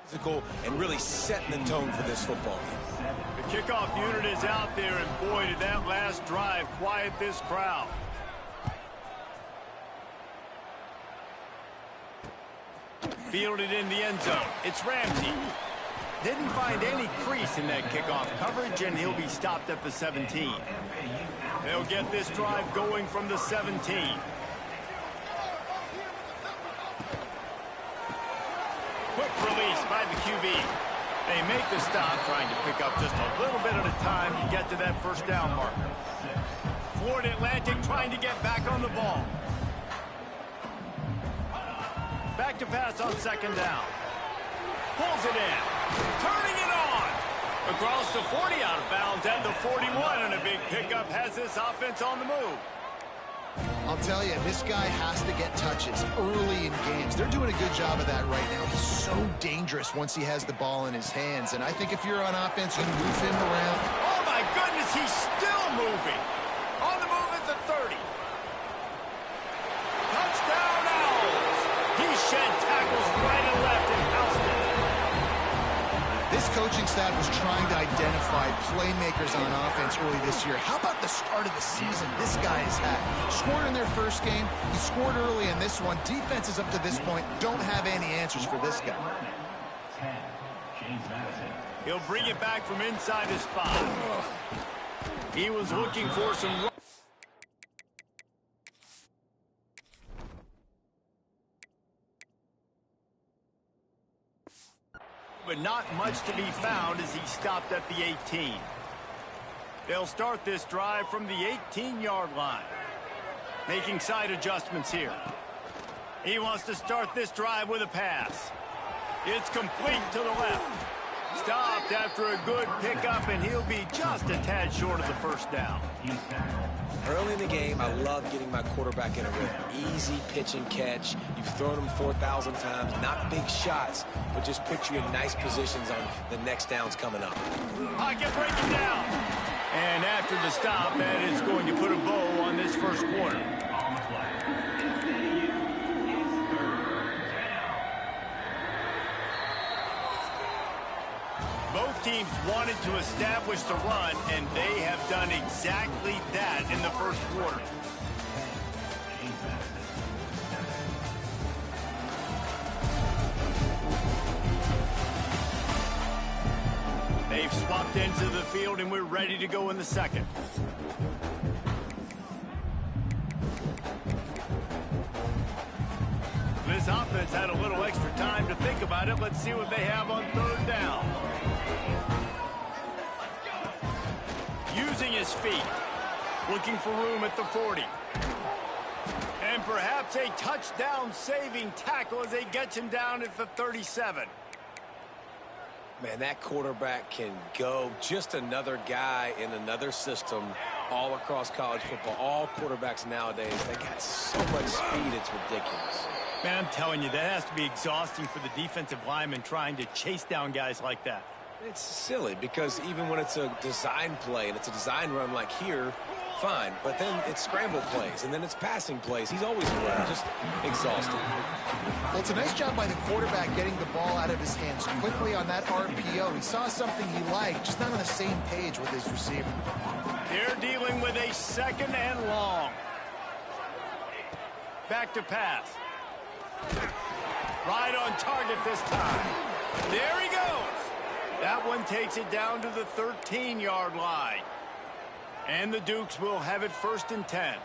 physical and really setting the tone for this football game. The kickoff unit is out there, and boy, did that last drive quiet this crowd. Fielded in the end zone. It's Ramsey. Didn't find any crease in that kickoff coverage, and he'll be stopped at the 17. They'll get this drive going from the 17. Quick release by the QB. They make the stop, trying to pick up just a little bit at a time to get to that first down marker. Florida Atlantic trying to get back on the ball. Back to pass on second down. Pulls it in. Turning it on. Across the 40, out of bounds at the 41, and a big pickup has this offense on the move. I'll tell you, this guy has to get touches early in games. They're doing a good job of that right now. He's so dangerous once he has the ball in his hands, and I think if you're on offense, you move him around. Oh, my goodness, he's still moving. On the move at the 30. Touchdown, Owls. He shed tackles right and left in Houston. This coaching staff was trying to identify playmakers on offense early this year. How about the start of the season this guy has had? Scored in their first game. He scored early in this one. Defenses up to this point don't have any answers for this guy. He'll bring it back from inside his 5. He was looking for some... but not much to be found as he stopped at the 18. They'll start this drive from the 18-yard line. Making side adjustments here. He wants to start this drive with a pass. It's complete to the left. Stopped after a good pickup, and he'll be just a tad short of the first down. Early in the game, I love getting my quarterback in a rhythm. Easy pitch and catch. You've thrown him 4,000 times. Not big shots, but just put you in nice positions on the next downs coming up. Pocket breaking down. And after the stop, that is going to put a bow on this first quarter. Both teams wanted to establish the run, and they have done exactly that in the first quarter. They've swapped into the field, and we're ready to go in the second. This offense had a little extra time to think about it. Let's see what they have on third down. Using his feet. Looking for room at the 40. And perhaps a touchdown-saving tackle as they get him down at the 37. Man, that quarterback can go. Just another guy in another system all across college football. All quarterbacks nowadays, they got so much speed, it's ridiculous. Man, I'm telling you, that has to be exhausting for the defensive lineman trying to chase down guys like that. It's silly because even when it's a design play and it's a design run like here, fine. But then it's scramble plays and then it's passing plays. He's always around, just exhausting. Well, it's a nice job by the quarterback getting the ball out of his hands quickly on that RPO. He saw something he liked, just not on the same page with his receiver. They're dealing with a second and long. Back to pass. Right on target this time. There he goes. That one takes it down to the 13-yard line. And the Dukes will have it 1st and 10.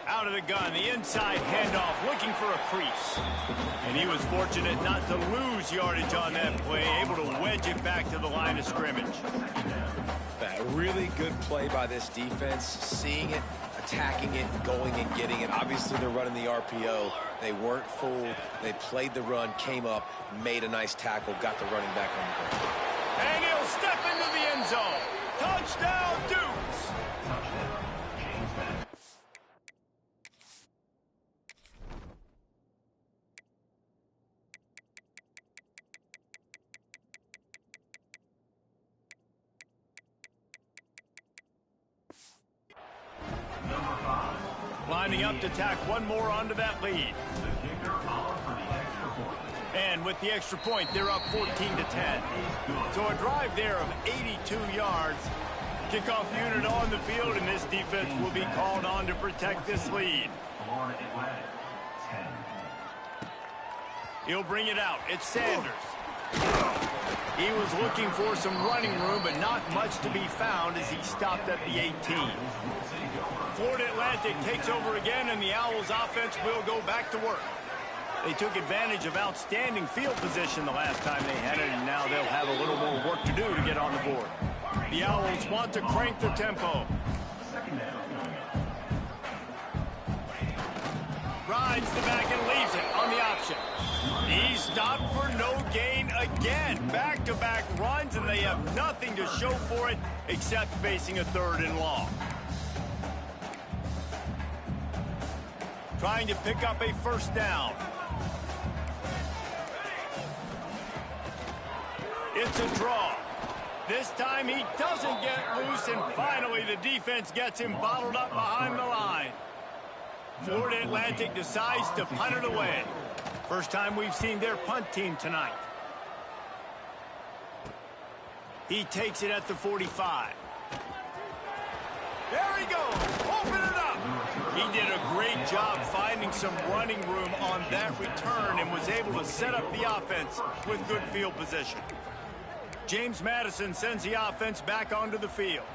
Out of the gun, the inside handoff, looking for a crease. And he was fortunate not to lose yardage on that play, able to wedge it back to the line of scrimmage. A really good play by this defense, seeing it, attacking it, going and getting it. Obviously, they're running the RPO. They weren't fooled. They played the run, came up, made a nice tackle, got the running back on the ground. And he'll step into the end zone. Touchdown, Dukes! Lining up to tack one more onto that lead. And with the extra point, they're up 14-10. So a drive there of 82 yards. Kickoff unit on the field, and this defense will be called on to protect this lead. He'll bring it out. It's Sanders. He was looking for some running room, but not much to be found as he stopped at the 18. Florida Atlantic takes over again, and the Owls offense will go back to work. They took advantage of outstanding field position the last time they had it, and now they'll have a little more work to do to get on the board. The Owls want to crank the tempo. Rides the back and leaves it on the option. He's stopped for no gain again. Back-to-back runs, and they have nothing to show for it except facing a 3rd and long. Trying to pick up a first down. It's a draw. This time he doesn't get loose, and finally the defense gets him bottled up behind the line. Florida Atlantic decides to punt it away. First time we've seen their punt team tonight. He takes it at the 45. There he goes. Open it up. He did a great job finding some running room on that return and was able to set up the offense with good field position. James Madison sends the offense back onto the field.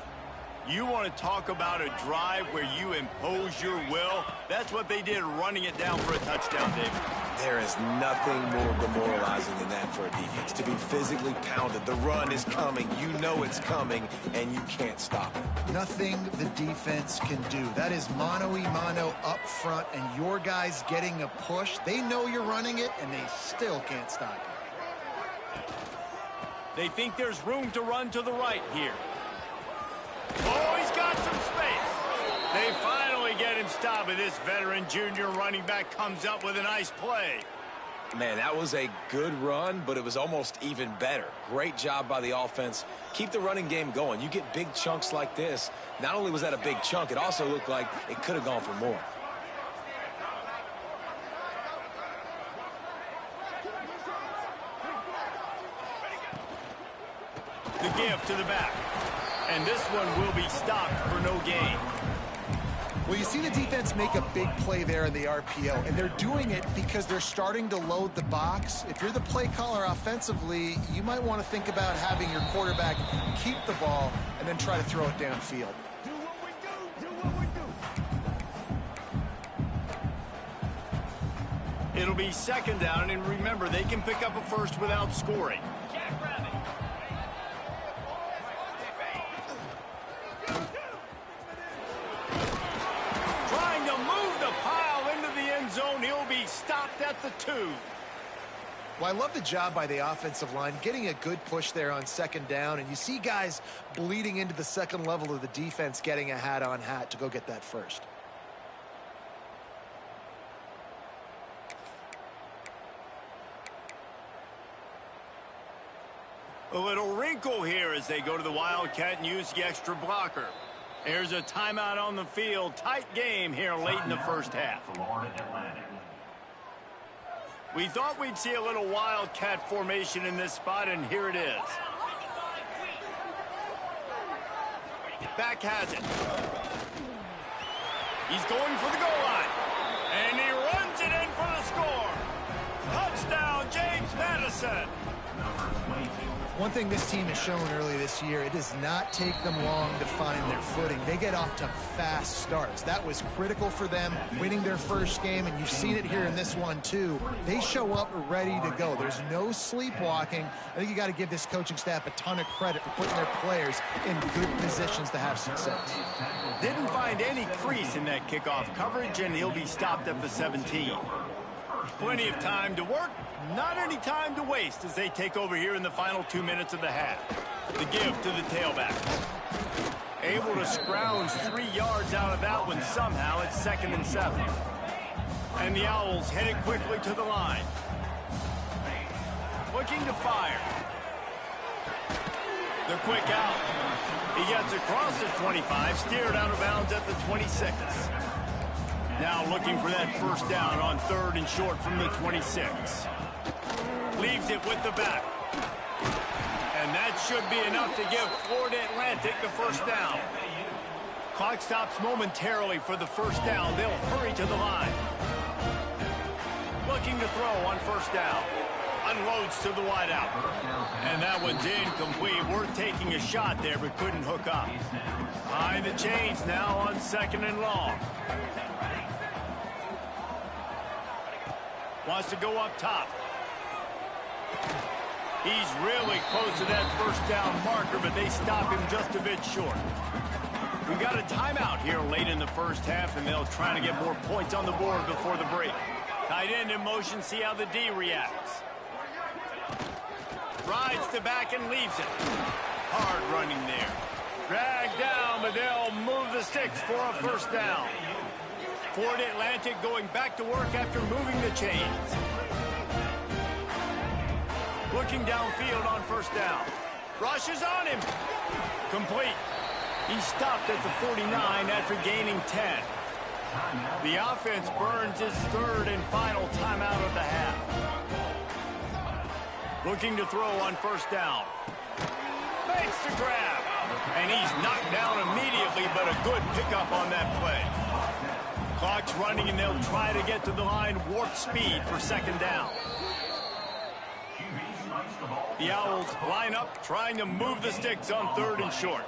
You want to talk about a drive where you impose your will? That's what they did, running it down for a touchdown, David. There is nothing more demoralizing than that for a defense. To be physically pounded. The run is coming. You know it's coming, and you can't stop it. Nothing the defense can do. That is mano-a-mano up front, and your guys getting a push. They know you're running it, and they still can't stop it. They think there's room to run to the right here. Oh, he's got some space. They finally get him stopped, but this veteran junior running back comes up with a nice play. Man, that was a good run, but it was almost even better. Great job by the offense. Keep the running game going. You get big chunks like this. Not only was that a big chunk, it also looked like it could have gone for more. The give to the back. And this one will be stopped for no gain. Well, you see the defense make a big play there in the RPO, and they're doing it because they're starting to load the box. If you're the play caller offensively, you might want to think about having your quarterback keep the ball and then try to throw it downfield. Do what we do. Do what we do. It'll be 2nd down, and remember, they can pick up a first without scoring. Zone, he'll be stopped at the 2. Well, I love the job by the offensive line, getting a good push there on 2nd down, and you see guys bleeding into the 2nd level of the defense, getting a hat-on-hat to go get that first. A little wrinkle here as they go to the Wildcat and use the extra blocker. There's a timeout on the field. Tight game here late in the first half. We thought we'd see a little Wildcat formation in this spot, and here it is. Back has it. He's going for the goal line. And he runs it in for the score. Touchdown, James Madison. One thing this team has shown early this year, it does not take them long to find their footing. They get off to fast starts. That was critical for them, winning their first game, and you've seen it here in this one too. They show up ready to go. There's no sleepwalking. I think you got to give this coaching staff a ton of credit for putting their players in good positions to have success. Didn't find any crease in that kickoff coverage, and he'll be stopped at the 17. Plenty of time to work, not any time to waste as they take over here in the final 2 minutes of the half. The give to the tailback. Able to scrounge 3 yards out of that one somehow. It's 2nd and 7. And the Owls headed quickly to the line. Looking to fire. The quick out. He gets across the 25, steered out of bounds at the 26. Now looking for that first down on 3rd and short from the 26. Leaves it with the back. And that should be enough to give Florida Atlantic the first down. Clock stops momentarily for the first down. They'll hurry to the line. Looking to throw on first down. Unloads to the wideout. And that one's incomplete. We're taking a shot there, but couldn't hook up. Behind the chains now on 2nd and long. Wants to go up top. He's really close to that first down marker, but they stop him just a bit short. We've got a timeout here late in the first half, and they'll try to get more points on the board before the break. Tight end in motion, see how the D reacts. Rides the back and leaves it. Hard running there. Dragged down, but they'll move the sticks for a first down. Florida Atlantic going back to work after moving the chains. Looking downfield on first down. Rushes on him. Complete. He stopped at the 49 after gaining 10. The offense burns his third and final timeout of the half. Looking to throw on first down. Makes the grab. And he's knocked down immediately, but a good pickup on that play. Clock's running, and they'll try to get to the line warp speed for second down. The Owls line up, trying to move the sticks on 3rd and short.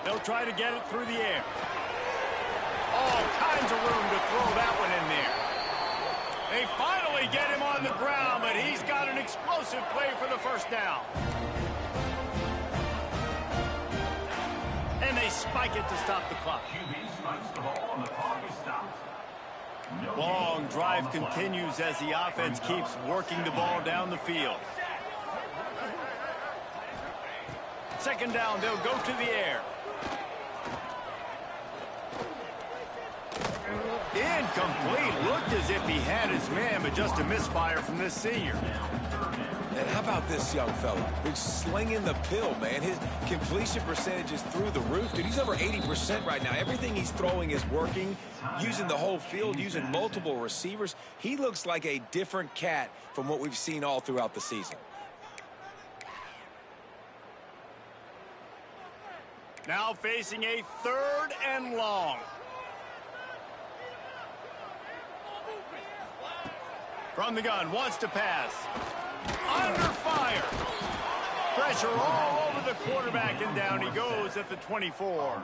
They'll try to get it through the air. All kinds of room to throw that one in there. They finally get him on the ground, but he's got an explosive play for the first down. And they spike it to stop the clock. Long drive continues as the offense keeps working the ball down the field. Second down, they'll go to the air. Incomplete. Looked as if he had his man, but just a misfire from this senior. And how about this young fella who's slinging the pill, man? His completion percentage is through the roof. Dude, he's over 80% right now. Everything he's throwing is working, using the whole field, using multiple receivers. He looks like a different cat from what we've seen all throughout the season. Now facing a 3rd and long. From the gun, wants to pass. Under fire. Pressure all over the quarterback, and down he goes at the 24.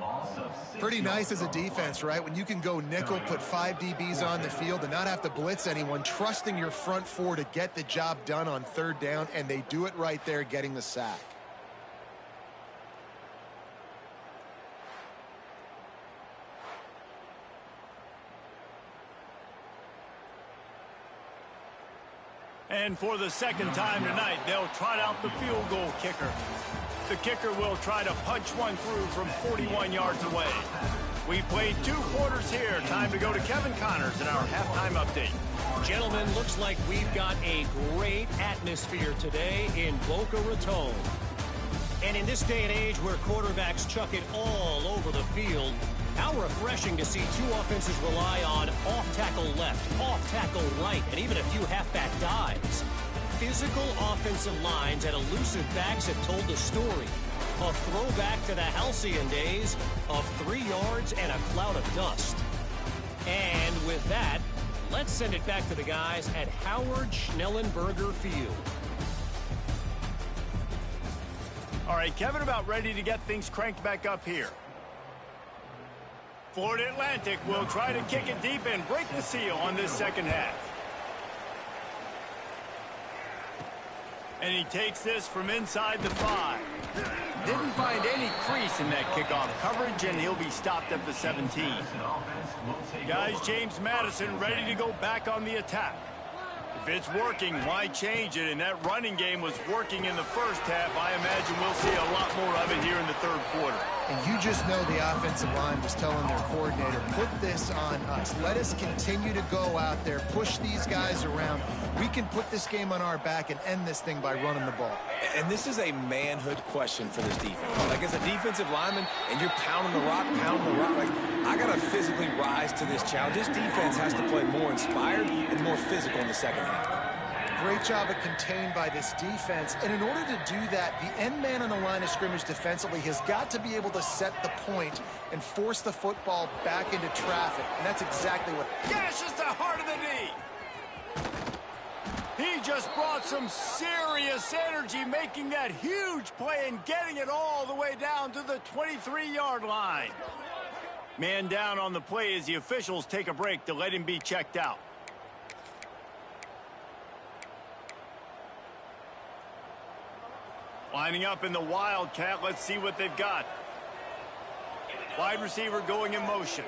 Pretty nice as a defense, right? When you can go nickel, put 5 DBs on the field and not have to blitz anyone, trusting your front 4 to get the job done on 3rd down, and they do it right there, getting the sack. And for the second time tonight, they'll trot out the field goal kicker. The kicker will try to punch one through from 41 yards away. We played 2 quarters here. Time to go to Kevin Connors in our halftime update. Gentlemen, looks like we've got a great atmosphere today in Boca Raton. And in this day and age where quarterbacks chuck it all over the field, how refreshing to see 2 offenses rely on off-tackle left, off-tackle right, and even a few halfback dives. Physical offensive lines and elusive backs have told the story. A throwback to the halcyon days of 3 yards and a cloud of dust. And with that, let's send it back to the guys at Howard Schnellenberger Field. All right, Kevin, about ready to get things cranked back up here. Florida Atlantic will try to kick it deep and break the seal on this second half. And he takes this from inside the 5. Didn't find any crease in that kickoff coverage, and he'll be stopped at the 17. Guys, James Madison ready to go back on the attack. If it's working, why change it? And that running game was working in the first half. I imagine we'll see a lot more of it here in the 3rd quarter. And you just know the offensive line was telling their coordinator, put this on us. Let us continue to go out there, push these guys around. We can put this game on our back and end this thing by running the ball. And this is a manhood question for this defense. Like, as a defensive lineman, and you're pounding the rock, like, I got to physically rise to this challenge. This defense has to play more inspired and more physical in the second half. Great job of contained by this defense. And in order to do that, the end man on the line of scrimmage defensively has got to be able to set the point and force the football back into traffic. And that's exactly what... Gashes the heart of the knee. He just brought some serious energy, making that huge play and getting it all the way down to the 23-yard line. Man down on the play as the officials take a break to let him be checked out. Lining up in the Wildcat. Let's see what they've got. Wide receiver going in motion.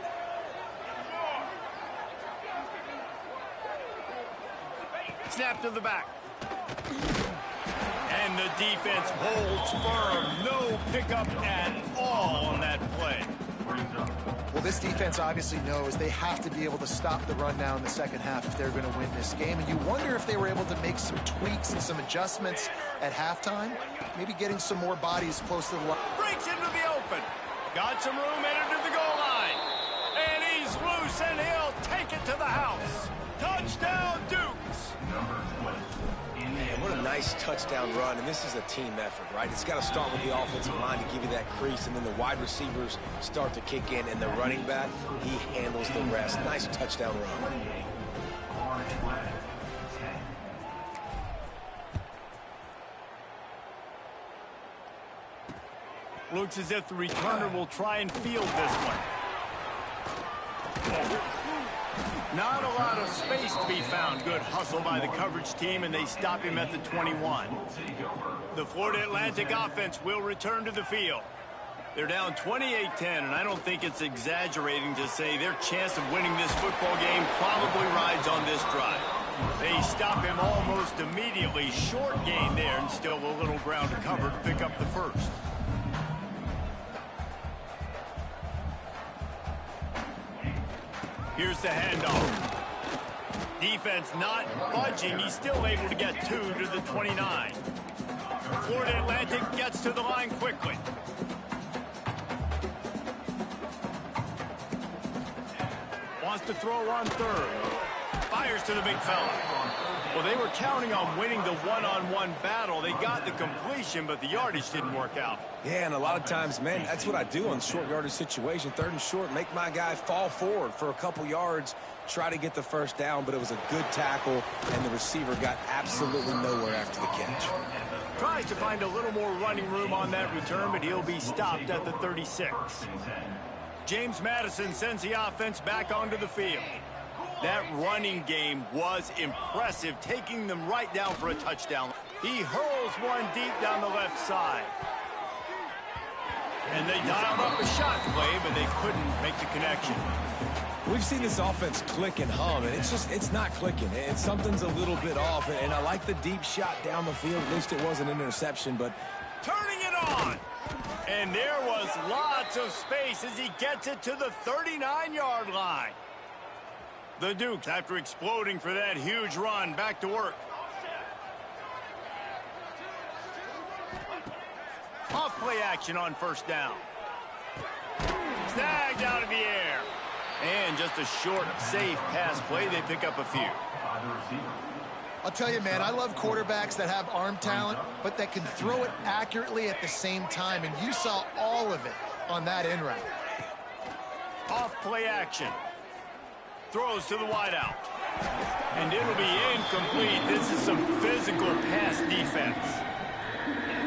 Snap to the back. And the defense holds firm. No pickup at all on that play. Well, this defense obviously knows they have to be able to stop the run now in the second half if they're going to win this game. And you wonder if they were able to make some tweaks and some adjustments at halftime. Maybe getting some more bodies close to the line. Breaks into the open. Got some room, entered to the goal line. And he's loose, and he'll take it to the house. Touchdown, Dukes. Man, what a nice touchdown run, and this is a team effort, right? It's got to start with the offensive line to give you that crease, and then the wide receivers start to kick in, and the running back, he handles the rest. Nice touchdown run. Looks as if the returner will try and field this one. Not a lot of space to be found. Good hustle by the coverage team, and they stop him at the 21. The Florida Atlantic offense will return to the field. They're down 28-10, and I don't think it's exaggerating to say their chance of winning this football game probably rides on this drive. They stop him almost immediately. Short gain there, and still a little ground to cover to pick up the first. Here's the handoff. Defense not budging. He's still able to get 2 to the 29. Florida Atlantic gets to the line quickly. Wants to throw on third. Fires to the big fella. Well, they were counting on winning the one-on-one battle. They got the completion, but the yardage didn't work out. Yeah, and a lot of times, man, that's what I do on short yardage situation. Third and short, make my guy fall forward for a couple yards, try to get the first down, but it was a good tackle, and the receiver got absolutely nowhere after the catch. Tries to find a little more running room on that return, but he'll be stopped at the 36. James Madison sends the offense back onto the field. That running game was impressive, taking them right down for a touchdown. He hurls one deep down the left side. And they dialed up a shot play, but they couldn't make the connection. We've seen this offense click and hum, and it's not clicking. And something's a little bit off, and I like the deep shot down the field. At least it wasn't an interception, but... Turning it on! And there was lots of space as he gets it to the 39-yard line. The Dukes, after exploding for that huge run, back to work. Off play action on first down. Snagged out of the air. And just a short, safe pass play. They pick up a few. I'll tell you, man, I love quarterbacks that have arm talent, but that can throw it accurately at the same time. And you saw all of it on that in route. Off play action. Throws to the wideout. And it'll be incomplete. This is some physical pass defense.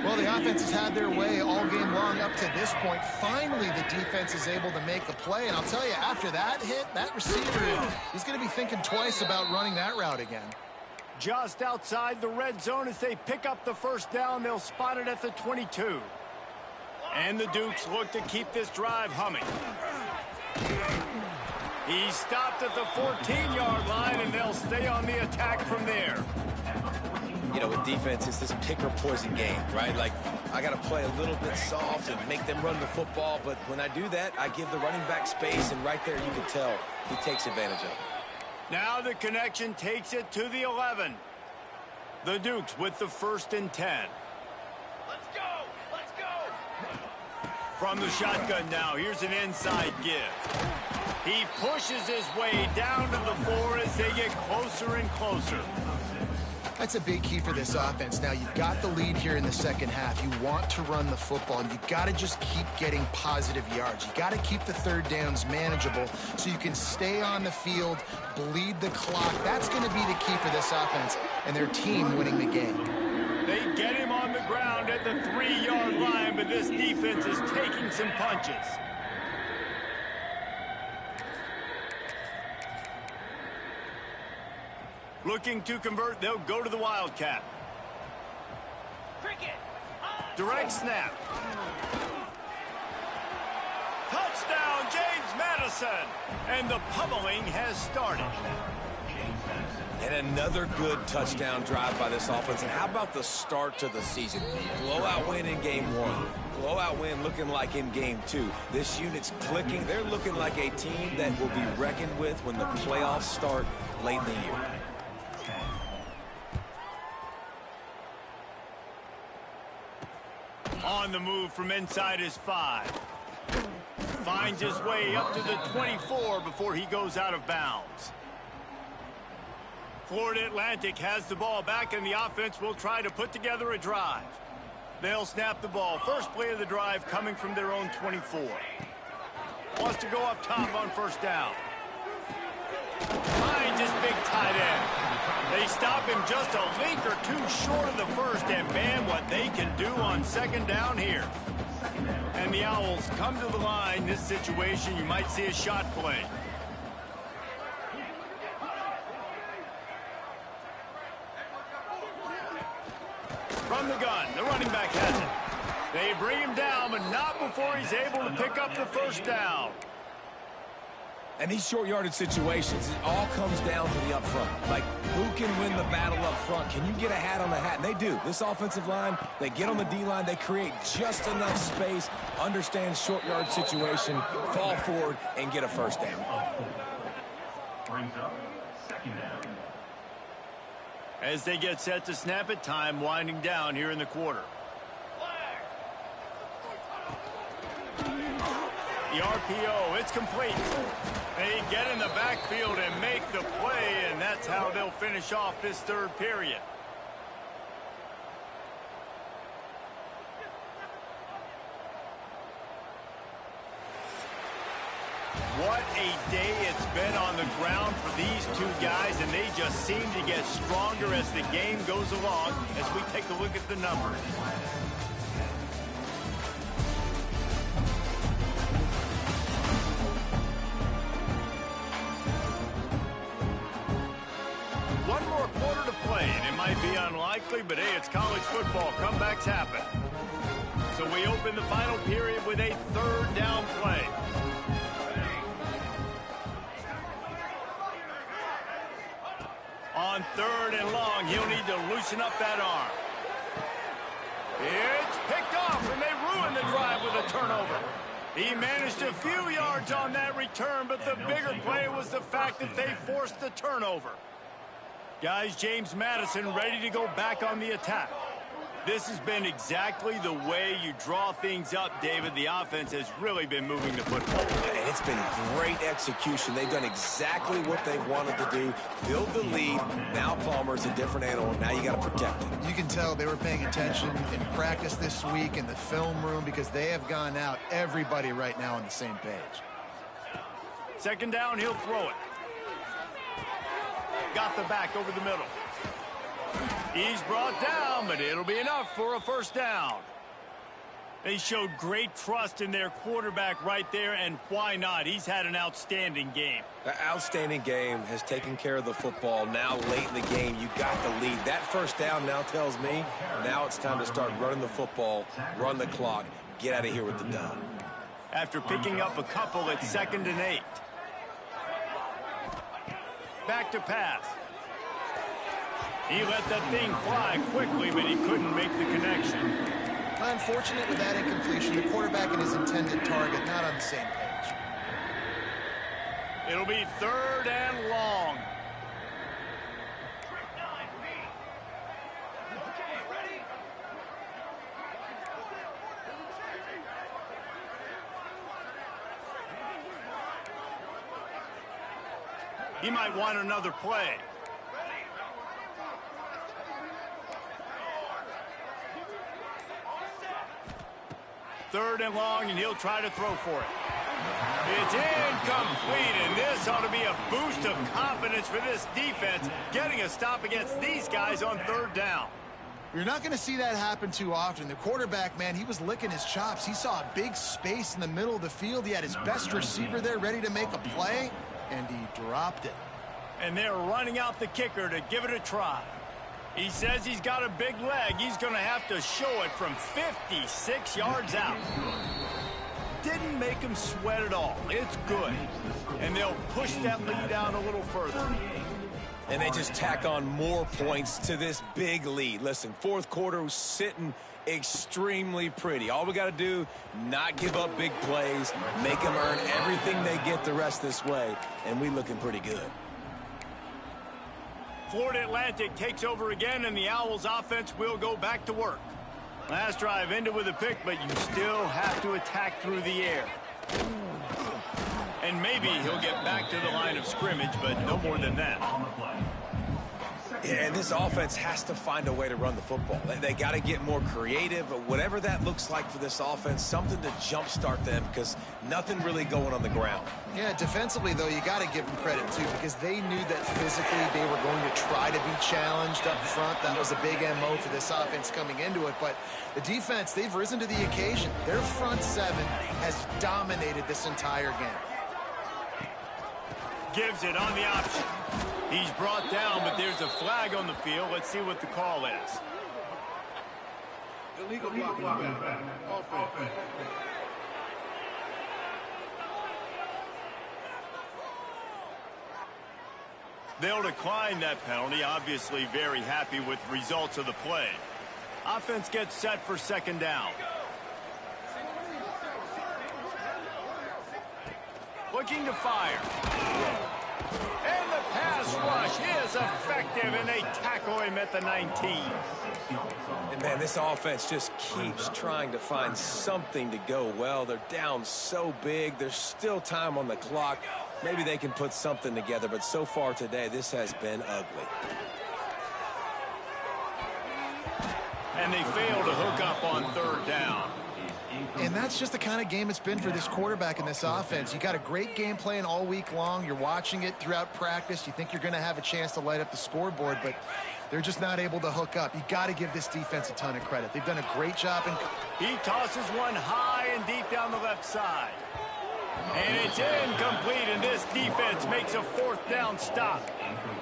Well, the offense has had their way all game long up to this point. Finally, the defense is able to make a play. And I'll tell you, after that hit, that receiver, he's going to be thinking twice about running that route again. Just outside the red zone as they pick up the first down. They'll spot it at the 22. And the Dukes look to keep this drive humming. He's stopped at the 14-yard line, and they'll stay on the attack from there. you know, with defense, it's this pick or poison game, right? Like, I got to play a little bit soft and make them run the football, but when I do that, I give the running back space, and right there you can tell he takes advantage of it. Now the connection takes it to the 11. The Dukes with the 1st and 10. Let's go! Let's go! From the shotgun now, here's an inside give. He pushes his way down to the 4 as they get closer and closer. That's a big key for this offense. Now, you've got the lead here in the second half. You want to run the football, and you got to just keep getting positive yards. You got to keep the third downs manageable so you can stay on the field, bleed the clock. That's going to be the key for this offense and their team winning the game. They get him on the ground at the 3-yard line, but this defense is taking some punches. Looking to convert, they'll go to the Wildcat. Direct snap. Touchdown, James Madison. And the pummeling has started. And another good touchdown drive by this offense. And how about the start to the season? Blowout win in game 1. Blowout win looking like in game 2. This unit's clicking. They're looking like a team that will be reckoned with when the playoffs start late in the year. On the move from inside his 5. Finds his way up to the 24 before he goes out of bounds. Florida Atlantic has the ball back, and the offense will try to put together a drive. They'll snap the ball. First play of the drive coming from their own 24. Wants to go up top on 1st down. Finds his big tight end. They stop him just a link or 2 short of the 1st, and man, what they can do on 2nd down here. And the Owls come to the line. This situation, you might see a shot play. From the gun, the running back has it. They bring him down, but not before he's able to pick up the 1st down. And these short yardage situations, it all comes down to the up front. Like, who can win the battle up front? Can you get a hat on the hat? And they do. This offensive line, they get on the D-line, they create just enough space, understand short yard situation, fall forward, and get a 1st down. Brings up 2nd down. As they get set to snap it, time winding down here in the quarter. The RPO, it's complete. They get in the backfield and make the play, and that's how they'll finish off this 3rd period. What a day it's been on the ground for these 2 guys, and they just seem to get stronger as the game goes along as we take a look at the numbers. One more quarter to play, and it might be unlikely, but hey, it's college football. Comebacks happen. So we open the final period with a 3rd down play. On 3rd and long, he'll need to loosen up that arm. It's picked off, and they ruin the drive with a turnover. He managed a few yards on that return, but the bigger play was the fact that they forced the turnover. Guys, James Madison ready to go back on the attack. This has been exactly the way you draw things up, David. The offense has really been moving the football. And it's been great execution. They've done exactly what they wanted to do. Build the lead. Now Palmer's a different animal. Now you got to protect him. You can tell they were paying attention in practice this week in the film room because they have gone out, everybody right now on the same page. 2nd down, he'll throw it. Got the back over the middle. He's brought down, but it'll be enough for a 1st down. They showed great trust in their quarterback right there, and why not? He's had an outstanding game. The outstanding game has taken care of the football. Now, late in the game, you got the lead. That 1st down now tells me now it's time to start running the football, run the clock, get out of here with the dub. After picking up a couple at 2nd and 8. Back to pass. He let that thing fly quickly, but he couldn't make the connection. Unfortunate with that incompletion. The quarterback and his intended target not on the same page. It'll be 3rd and long. He might want another play. Third and long, and he'll try to throw for it. It's incomplete, and this ought to be a boost of confidence for this defense, getting a stop against these guys on 3rd down. You're not going to see that happen too often. The quarterback, man, he was licking his chops. He saw a big space in the middle of the field. He had his best receiver there ready to make a play, and he dropped it. And they're running out the kicker to give it a try. He says he's got a big leg. He's going to have to show it from 56 yards out. Didn't make him sweat at all. It's good. And they'll push that lead out a little further. And they just tack on more points to this big lead. Listen, 4th quarter was sitting extremely pretty. All we got to do, not give up big plays, make them earn everything they get the rest this way, and we looking pretty good. Florida Atlantic takes over again, and the Owls offense will go back to work. Last drive ended with a pick, but you still have to attack through the air. And maybe he'll get back to the line of scrimmage, but no more than that. Yeah, and this offense has to find a way to run the football. They got to get more creative, whatever that looks like for this offense, something to jumpstart them because nothing really going on the ground. Yeah, defensively, though, you got to give them credit, too, because they knew that physically they were going to try to be challenged up front. That was a big MO for this offense coming into it. But the defense, they've risen to the occasion. Their front 7 has dominated this entire game. Gives it on the option. He's brought down, but there's a flag on the field. Let's see what the call is. Illegal blocking back. Offense. They'll decline that penalty. Obviously very happy with results of the play. Offense gets set for 2nd down. Looking to fire. And the pass rush is effective, and they tackle him at the 19. And, man, this offense just keeps trying to find something to go well. They're down so big. There's still time on the clock. Maybe they can put something together, but so far today, this has been ugly. And they fail to hook up on 3rd down. And that's just the kind of game it's been for this quarterback in this offense. You got a great game plan all week long. You're watching it throughout practice. You think you're going to have a chance to light up the scoreboard, but they're just not able to hook up. You got to give this defense a ton of credit. They've done a great job. He tosses one high and deep down the left side. And it's incomplete, and this defense makes a 4th down stop.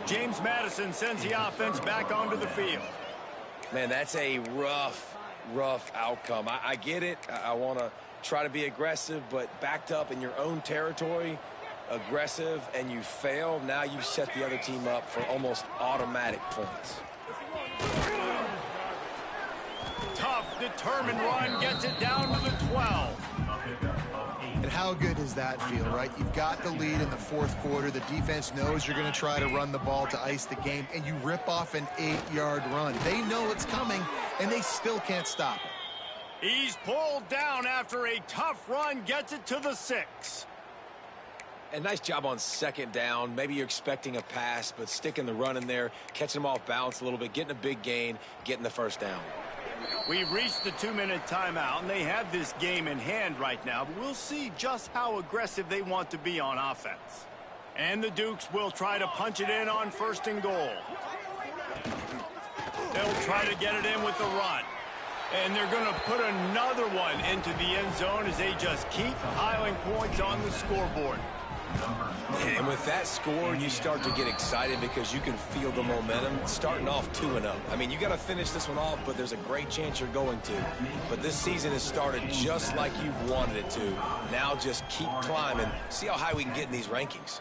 James Madison sends the offense back onto the field. Man, that's a rough outcome. I get it. I want to try to be aggressive, but backed up in your own territory, aggressive, and you fail, now you set the other team up for almost automatic points. Tough, determined run gets it down to the 12. And how good does that feel, right? You've got the lead in the 4th quarter. The defense knows you're going to try to run the ball to ice the game, and you rip off an 8-yard run. They know it's coming, and they still can't stop it. He's pulled down after a tough run, gets it to the 6. And nice job on 2nd down. Maybe you're expecting a pass, but sticking the run in there, catching them off balance a little bit, getting a big gain, getting the 1st down. We've reached the 2-minute timeout, and they have this game in hand right now, but we'll see just how aggressive they want to be on offense. And the Dukes will try to punch it in on 1st and goal. They'll try to get it in with the run. And they're going to put another one into the end zone as they just keep piling points on the scoreboard. And with that score, you start to get excited because you can feel the momentum starting off 2-0. I mean, you got to finish this one off, but there's a great chance you're going to. But this season has started just like you've wanted it to. Now just keep climbing. See how high we can get in these rankings.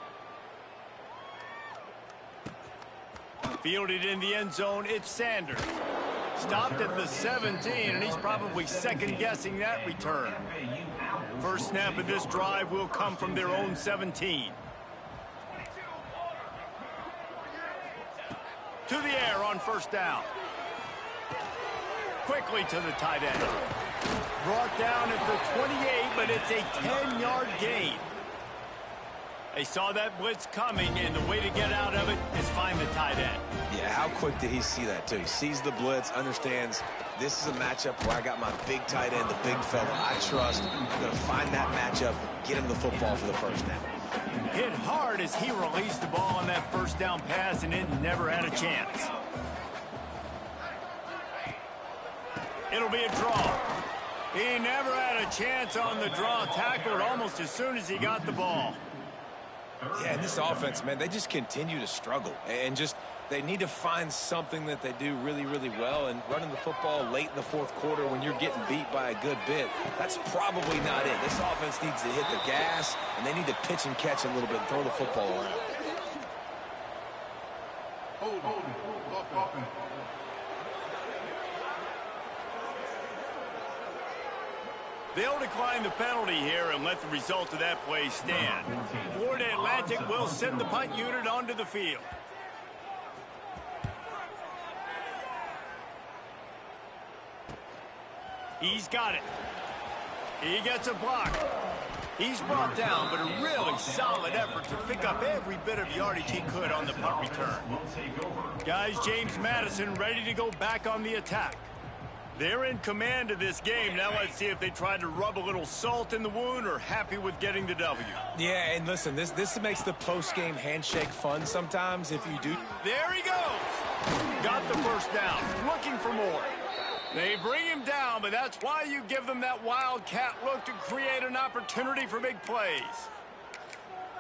Fielded in the end zone, it's Sanders. Stopped at the 17, and he's probably second-guessing that return. First snap of this drive will come from their own 17. To the air on first down. Quickly to the tight end. Brought down at the 28, but it's a 10-yard gain. They saw that blitz coming, and the way to get out of it is find the tight end. Yeah, how quick did he see that, too? He sees the blitz, understands this is a matchup where I got my big tight end, the big fella I trust. I'm going to find that matchup, get him the football for the first down. Hit hard as he released the ball on that first down pass, and it never had a chance. It'll be a draw. He never had a chance on the draw. Tackled almost as soon as he got the ball. Yeah, and this offense, man, they just continue to struggle. And just, they need to find something that they do really, really well. And running the football late in the fourth quarter when you're getting beat by a good bit, that's probably not it. This offense needs to hit the gas, and they need to pitch and catch a little bit and throw the football around. They'll decline the penalty here and let the result of that play stand. Florida Atlantic will send the punt unit onto the field. He's got it. He gets a block. He's brought down, but a really solid effort to pick up every bit of yardage he could on the punt return. Guys, James Madison ready to go back on the attack. They're in command of this game. Now let's see if they try to rub a little salt in the wound or happy with getting the W. Yeah, and listen, this makes the post-game handshake fun sometimes if you do. There he goes. Got the first down. Looking for more. They bring him down, but that's why you give them that wildcat look to create an opportunity for big plays.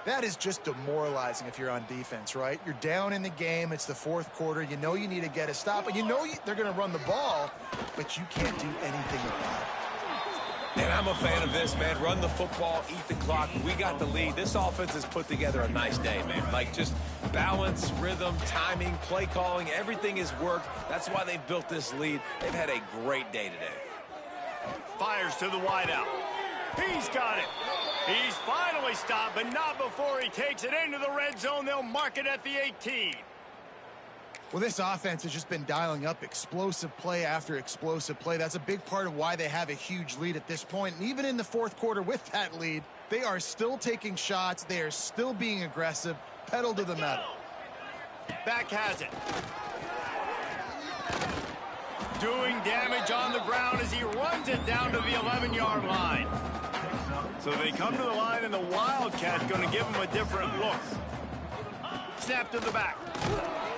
That is just demoralizing if you're on defense, right? You're down in the game. It's the fourth quarter. You know you need to get a stop, and you know they're going to run the ball, but you can't do anything about it. And I'm a fan of this, man. Run the football, eat the clock. We got the lead. This offense has put together a nice day, man. Like, just balance, rhythm, timing, play calling, everything has worked. That's why they've built this lead. They've had a great day today. Fires to the wideout. He's got it. He's finally stopped, but not before he takes it into the red zone. They'll mark it at the 18. Well, this offense has just been dialing up explosive play after explosive play. That's a big part of why they have a huge lead at this point. And even in the fourth quarter with that lead, they are still taking shots. They are still being aggressive. Pedal to the metal. Back has it. Doing damage on the ground as he runs it down to the 11-yard line. So they come to the line, and the Wildcat's going to give him a different look. Snap to the back.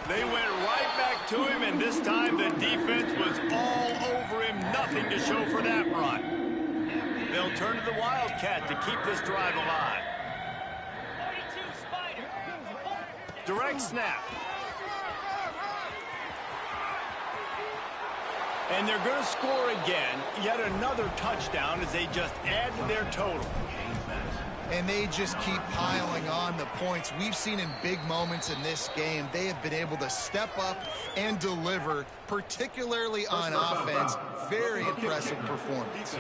They went right back to him, and this time the defense was all over him. Nothing to show for that run. They'll turn to the Wildcat to keep this drive alive. Direct snap. And they're going to score again. Yet another touchdown as they just add to their total. And they just keep piling on the points. We've seen in big moments in this game, they have been able to step up and deliver, particularly on offense. Very impressive performance.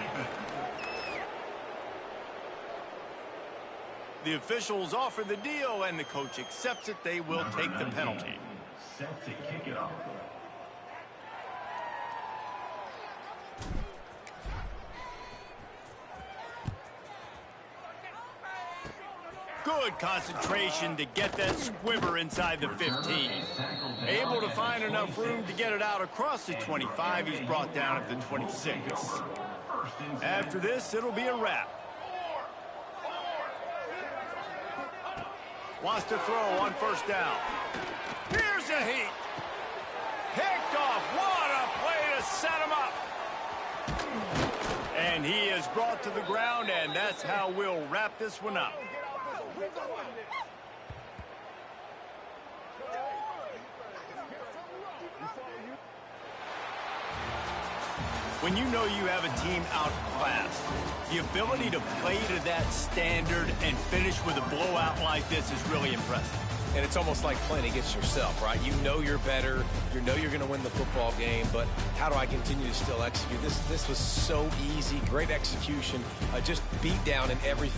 The officials offer the deal, and the coach accepts it. They will take the penalty. Set to kick it off. Good concentration to get that squibber inside the 15. Able to find enough room to get it out across the 25. He's brought down at the 26. After this, it'll be a wrap. Wants to throw on first down. Here's a heat. Picked off. What a play to set him up. And he is brought to the ground, and that's how we'll wrap this one up. When you know you have a team outclassed, the ability to play to that standard and finish with a blowout like this is really impressive. And it's almost like playing against yourself, right? You know you're better. You know you're going to win the football game, but how do I continue to still execute? This was so easy. Great execution. Just beat down in every